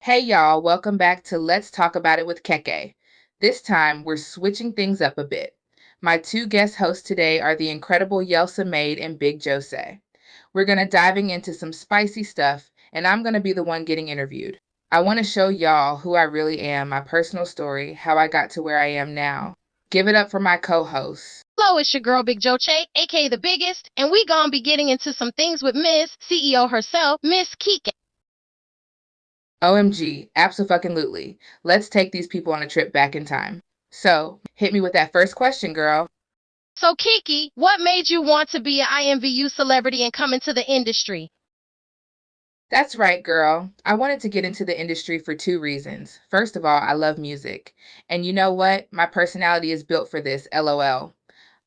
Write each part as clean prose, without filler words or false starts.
Hey y'all, welcome back to Let's Talk About It with Keke. This time, we're switching things up a bit. My two guest hosts today are the incredible Yelsa Maid and Big Jose. We're going to diving into some spicy stuff, and I'm going to be the one getting interviewed. I want to show y'all who I really am, my personal story, how I got to where I am now. Give it up for my co-hosts. Hello, it's your girl Big Joe Che, aka the biggest, and we gonna be getting into some things with Miss CEO herself, Miss Keke. OMG, abso-fucking-lutely. Let's take these people on a trip back in time. So, hit me with that first question, girl. So Keke, what made you want to be an IMVU celebrity and come into the industry? That's right, girl. I wanted to get into the industry for two reasons. First of all, I love music. And you know what? My personality is built for this, LOL.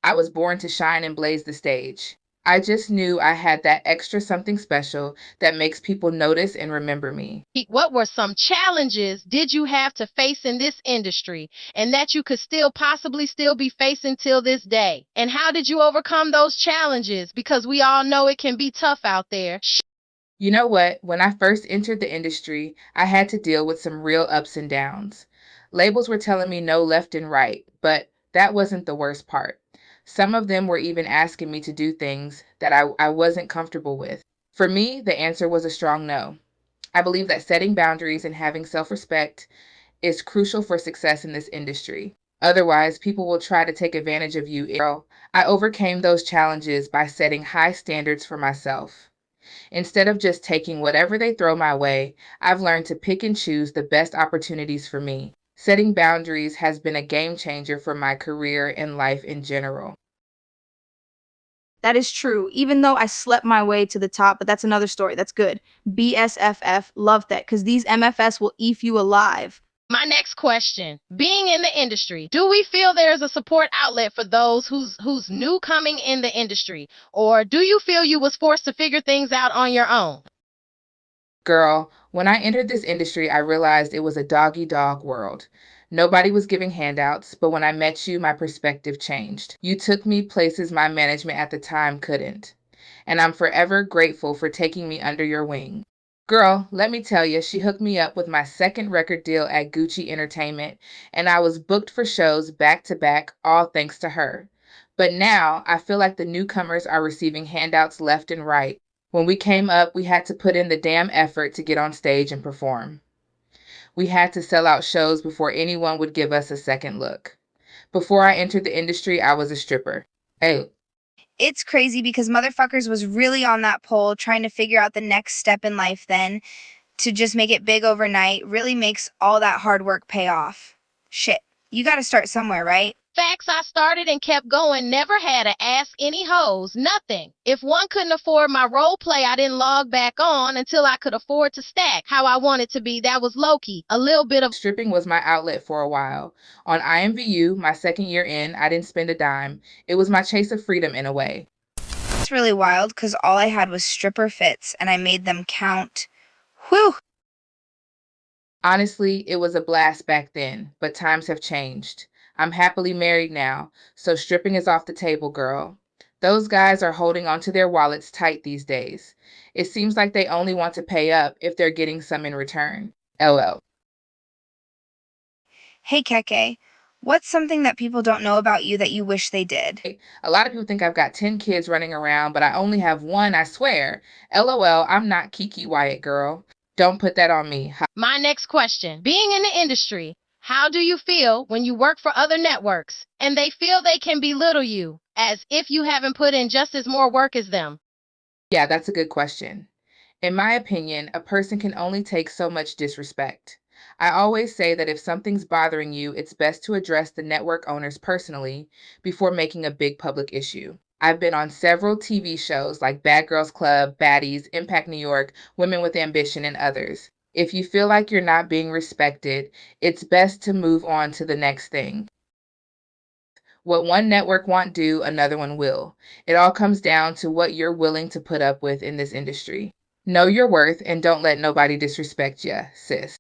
I was born to shine and blaze the stage. I just knew I had that extra something special that makes people notice and remember me. What were some challenges did you have to face in this industry and that you could still possibly still be facing till this day? And how did you overcome those challenges? Because we all know it can be tough out there. You know what? When I first entered the industry, I had to deal with some real ups and downs. Labels were telling me no left and right, but that wasn't the worst part. Some of them were even asking me to do things that I wasn't comfortable with. For me, the answer was a strong no. I believe that setting boundaries and having self respect is crucial for success in this industry. Otherwise, people will try to take advantage of you. Girl, I overcame those challenges by setting high standards for myself. Instead of just taking whatever they throw my way, I've learned to pick and choose the best opportunities for me. Setting boundaries has been a game changer for my career and life in general. That is true. Even though I slept my way to the top, but that's another story. That's good. BSFF, love that, because these MFS will eat you alive. My next question, being in the industry, do we feel there's a support outlet for those who's new coming in the industry, or do you feel you was forced to figure things out on your own? Girl, when I entered this industry, I realized it was a doggy dog world. Nobody was giving handouts, but when I met you, my perspective changed. You took me places my management at the time couldn't. And I'm forever grateful for taking me under your wing. Girl, let me tell you, she hooked me up with my second record deal at Gucci Entertainment, and I was booked for shows back to back, all thanks to her. But now I feel like the newcomers are receiving handouts left and right. When we came up, we had to put in the damn effort to get on stage and perform. We had to sell out shows before anyone would give us a second look. Before I entered the industry, I was a stripper. Hey, It's crazy because motherfuckers was really on that pole trying to figure out the next step in life then to just make it big overnight really makes all that hard work pay off. Shit, you gotta start somewhere, right? Facts, I started and kept going, never had to ask any hoes, nothing. If one couldn't afford my role play, I didn't log back on until I could afford to stack how I wanted to be. That was low-key, a little bit of stripping was my outlet for a while. On IMVU, my second year in, I didn't spend a dime. It was my chase of freedom in a way. It's really wild because all I had was stripper fits and I made them count. Whew! Honestly, it was a blast back then, but times have changed. I'm happily married now, so stripping is off the table, girl. Those guys are holding onto their wallets tight these days. It seems like they only want to pay up if they're getting some in return. LL. Hey Keke, what's something that people don't know about you that you wish they did? A lot of people think I've got 10 kids running around, but I only have one, I swear. LOL, I'm not Keke Wyatt, girl. Don't put that on me. my next question. Being in the industry, how do you feel when you work for other networks and they feel they can belittle you as if you haven't put in just as more work as them? Yeah, that's a good question. In my opinion, a person can only take so much disrespect. I always say that if something's bothering you, it's best to address the network owners personally before making a big public issue. I've been on several TV shows like Bad Girls Club, Baddies, Impact New York, Women with Ambition, and others. If you feel like you're not being respected, it's best to move on to the next thing. What one network won't do, another one will. It all comes down to what you're willing to put up with in this industry. Know your worth and don't let nobody disrespect you, sis.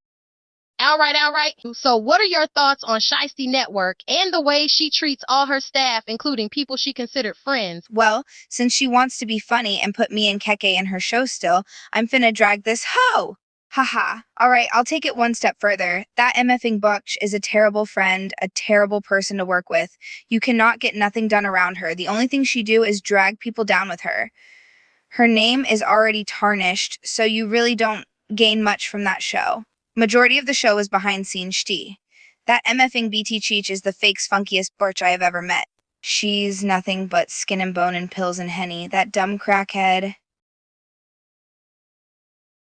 All right, all right. So, what are your thoughts on Shiesty Network and the way she treats all her staff, including people she considered friends? Well, since she wants to be funny and put me and Keke in her show still, I'm finna drag this hoe! Haha. All right, I'll take it one step further. That MFing Butch is a terrible friend, a terrible person to work with. You cannot get nothing done around her. The only thing she do is drag people down with her. Her name is already tarnished, so you really don't gain much from that show. Majority of the show is behind scenes shti. That MFing BT Cheech is the fake's funkiest birch I have ever met. She's nothing but skin and bone and pills and henny. That dumb crackhead.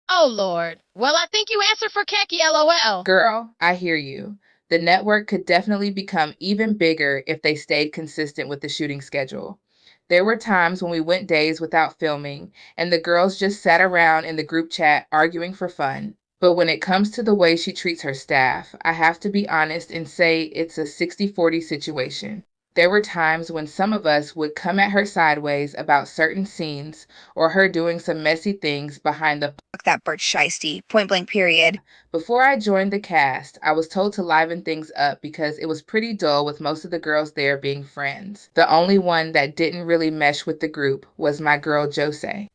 Oh Lord. Well, I think you answered for Keke, LOL. Girl, I hear you. The network could definitely become even bigger if they stayed consistent with the shooting schedule. There were times when we went days without filming, and the girls just sat around in the group chat arguing for fun. But when it comes to the way she treats her staff, I have to be honest and say it's a 60-40 situation. There were times when some of us would come at her sideways about certain scenes or her doing some messy things behind the. Fuck that birch shiesty. Point blank period. Before I joined the cast, I was told to liven things up because it was pretty dull with most of the girls there being friends. The only one that didn't really mesh with the group was my girl Jose.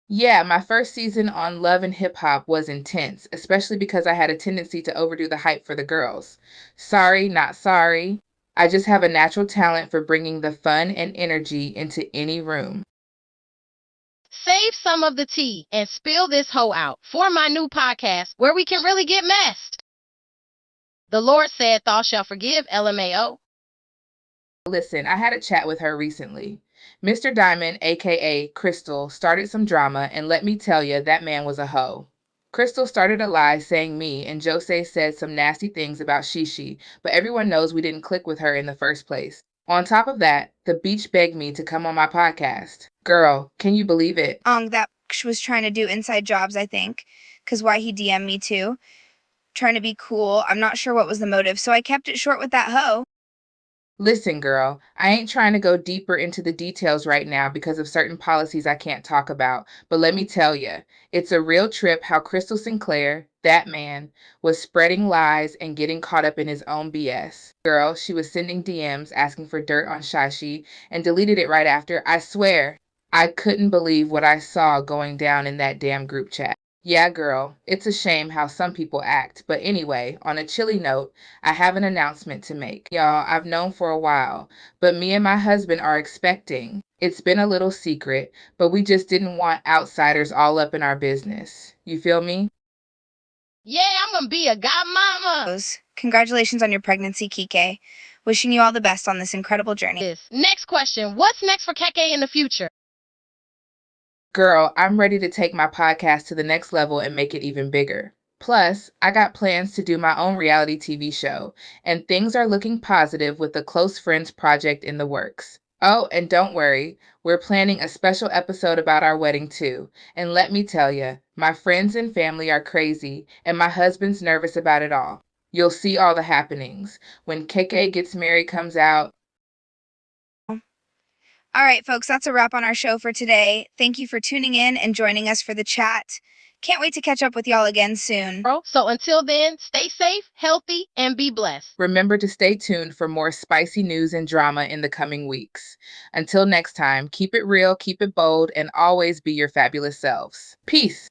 Yeah, my first season on Love and Hip Hop was intense, especially because I had a tendency to overdo the hype for the girls. Sorry, not sorry. I just have a natural talent for bringing the fun and energy into any room. Save some of the tea and spill this hoe out for my new podcast where we can really get messed. The Lord said, "Thou shalt forgive," LMAO. Listen, I had a chat with her recently. Mr. Diamond, aka Crystal, started some drama, and let me tell you, that man was a hoe. Crystal started a lie saying me and Jose said some nasty things about Shishi, but everyone knows we didn't click with her in the first place. On top of that, the beach begged me to come on my podcast. Girl, can you believe it? That was trying to do inside jobs, I think. Cause why he DM'd me too. Trying to be cool. I'm not sure what was the motive, so I kept it short with that hoe. Listen, girl, I ain't trying to go deeper into the details right now because of certain policies I can't talk about, but let me tell you, it's a real trip how Crystal Sinclair, that man, was spreading lies and getting caught up in his own BS. Girl, she was sending DMs asking for dirt on Shashi and deleted it right after. I swear, I couldn't believe what I saw going down in that damn group chat. Yeah, girl, it's a shame how some people act. But anyway, on a chilly note, I have an announcement to make. Y'all, I've known for a while, but me and my husband are expecting. It's been a little secret, but we just didn't want outsiders all up in our business. You feel me? Yeah, I'm gonna be a godmama. Congratulations on your pregnancy, Keke. Wishing you all the best on this incredible journey. Next question. What's next for Keke in the future? Girl, I'm ready to take my podcast to the next level and make it even bigger. Plus, I got plans to do my own reality TV show, and things are looking positive with the Close Friends project in the works. Oh, and don't worry, we're planning a special episode about our wedding too. And let me tell you, my friends and family are crazy, and my husband's nervous about it all. You'll see all the happenings. When Keke Gets Married comes out. All right, folks, that's a wrap on our show for today. Thank you for tuning in and joining us for the chat. Can't wait to catch up with y'all again soon. So until then, stay safe, healthy, and be blessed. Remember to stay tuned for more spicy news and drama in the coming weeks. Until next time, keep it real, keep it bold, and always be your fabulous selves. Peace.